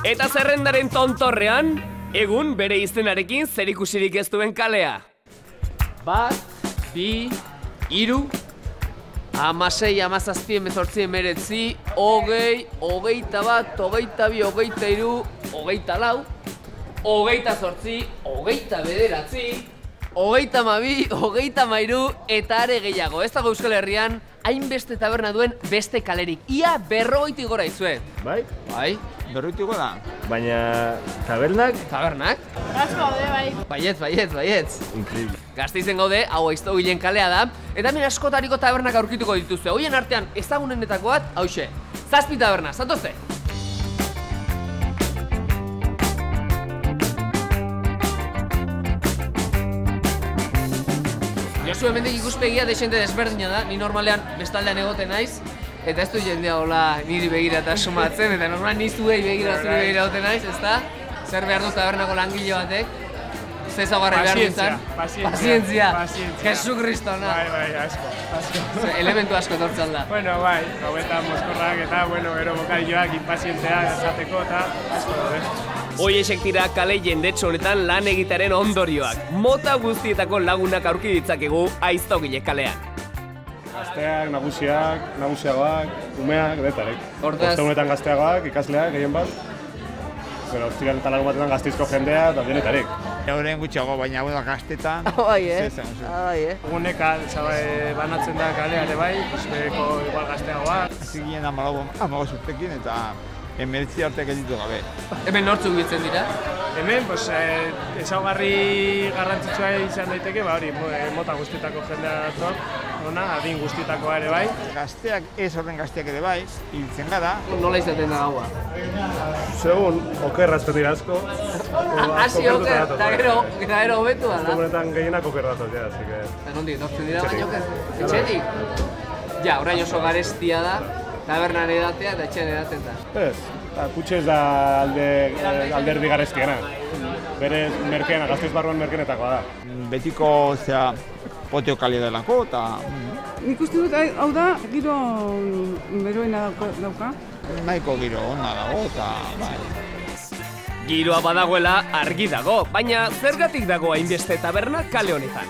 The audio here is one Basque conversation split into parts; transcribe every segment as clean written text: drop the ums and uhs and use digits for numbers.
Eta zerrendaren tontorrean, egun bere izenarekin zerikusirik ez duen kalea. 1, 2, 3, 16, 17, 18, 19, 20, 21, 22, 23, 24, 28, 29, 32, 33 eta are gehiago. Ez dago Euskal Herrian hainbeste taberna duen beste kalerik. Ia 50 gora izue. Bai? Bai. 50 gora. Baina tabernak? Tabernak? Asko gaude, bai. Baietz. Increíble. Gasteizen gaude, hau Aiztogilen kalea da, eta hemen askotariko tabernak aurkituko dituzte. Hoien artean ezagunenetako bat, hauxe, 7 taberna, zatozte? Josu hemendik ikuspegia desente desberdina da, ni normalean bestaldean egoten naiz, eta ez du jendea hola niri begirata sumatzen, eta normal ni zuei begira egoten naiz, ezta? Zer behar du tabernako langile batek? Zezagarri behar duzan? Pazientzia. Jesu Kristona. Bai, asko. Elementu asko tortzan da. Bueno, bai, gauetan mozkorrak eta, gero bokarioak inpazienteak esatzeko eta asko daude. Hoiexek dira kale jendetxo honetan lan egitaren ondorioak. Mota guztietako lagunak aurki ditzakegu Aiztogile kalean. Gazteak, nagusiagoak, umeak, detarek. Hortaz... Honetan gazteagoak, ikasleak, gehien bat. Pero ostiral eta lagun batetan gazteizko jendea eta denetarek. Euren gutxiago, baina hau da gaztetan. Bai, Eguneka banatzen da kalea ere bai, beko igual gazteagoak. Hasi ginen amago zurtekin eta emeritzi arteak editu gabe. Hemen nortzuk biltzen dira? Hemen, ezaugarri garrantzitsua izan daiteke, mota guztietako jendea dator, adin guztietakoa ere bai. Gazteak, ez horren gazteak ere bai, hiltzen gara. Nola izaten da gaua? Segun, okerra ez dira asko. Hasi oker, eta gero hobetu da. Honetan gehienak oker datoz, ja, así que... Eta nondik, etortzen dira baina oker? Etxetik? Ja, orain oso garestia da, tabernan edatea eta etxean edaten da. Ez, kutxe ez da alderdi garestiena. Berez, merkeena, Gasteiz barruan merkenetakoa da. Betiko, poteo kalia delako eta... Nik uste dut, hau da, giro beroena dauka. Nahiko giro ona dago eta... Giroa badagoela argi dago, baina zergatik dago hainbeste taberna kale honetan?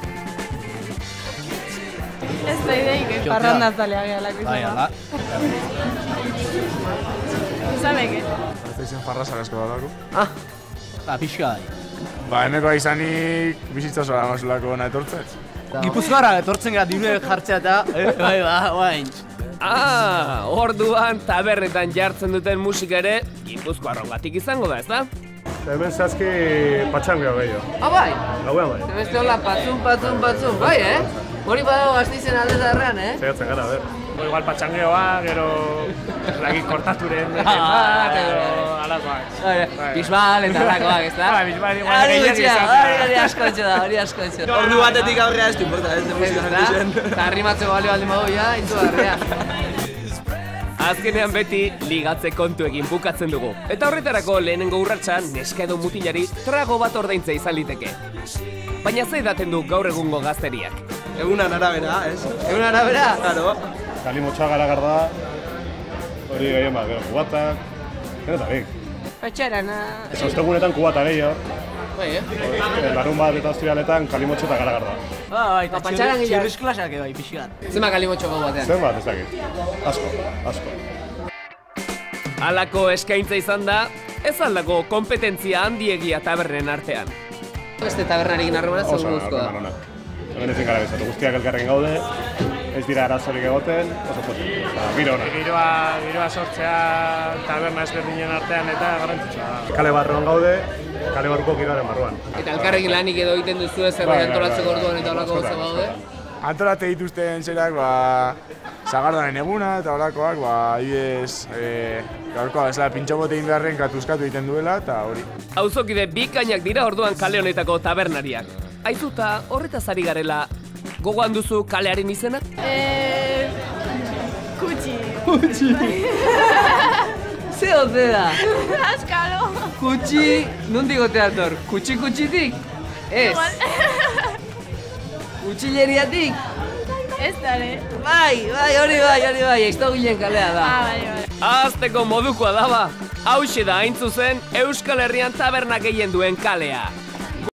Ez da ideik, parrandazalea gehalako izan. Bai, ala. Zabeke. Gasteizen farrazak asko badako. Pixka da. Eneko izanik bizitza zoa mazulako ona etortzen. Gipuzkoara etortzen gara dirue jartzea eta... Bai, guain. Orduan tabernetan jartzen duten musika ere Gipuzkoarrongatik izango da, ezta? Hemen zehazki patxangeo gehiago. Bai? Gauean bai. Beste hola patzun, bai, Hori badago Gasteizen aldetarrean, Zaiatzen gara, ber. Igual patxangeoa, gero... kortaturen bat, edo... alakoak. Bisbal eta alakoak, ezta? Bisbal igual gehiago izatea. Hori asko etxe da. Ordu batetik aurrea ez du importa, ez da musika zentuzen. Eta arrimatzeko balio baldin badu, ja, intu barrea. Azkenean beti ligatze kontuekin bukatzen dugu. Eta horretarako lehenengo urratsan neska edo mutilari trago bat ordaintzea izan liteke. Baina ze edaten du gaur egungo gazteriak? Egunan arabera, ez? Egun arabera? Claro. Kalimotxoa garagarda, hori gehien bat, gero kubatak, denetarik. Patxarana. Ez ostegunetan kubata gehiago. Bai, Larun bat eta ostrialetan kalimotxo eta garagarda. Bai, eta txirriz klaseak bai, pixkat. Zema kalimotxo gau batean? Zen bat, ez dakit. Asko. Halako eskaintza izan da, ez aldako kompetentzia handiegia tabernen artean. Beste tabernarekin harremana zer guzko da? Hemen ezin gara bezatu, guztiak elkarrekin gaude, ez dira arazorik egoten, oso pozik. Giro hona. Giroa sortzea taberna ezberdinen artean eta garrantzitsua da. Kale barruan gaude, kale barruko giroaren barruan. Eta elkarrekin lanik edo egiten duzu zerbait antolatzeko orduan eta horako gauza gaude? Antolate dituzten zerak, Sagardaren eguna eta horakoak, adibidez, gaurkoa bezala pintxobote egin beharren katuzkatu egiten duela eta hori. Auzokide bikainak dira orduan kale honetako tabernariak. Aizuta, horretaz ari garela, gogoan duzu kalearen izena? Kutxi. Ze ote da? Askalo. Kutxi, nondik oteator? Kutxitik? Ez. Kutxileriatik? Ez dara. Bai, hori bai, Aiztogilen kalea da. Bai. Azteko modukoa da ba. Hauxe da hain zuzen Euskal Herrian taberna gehien duen kalea.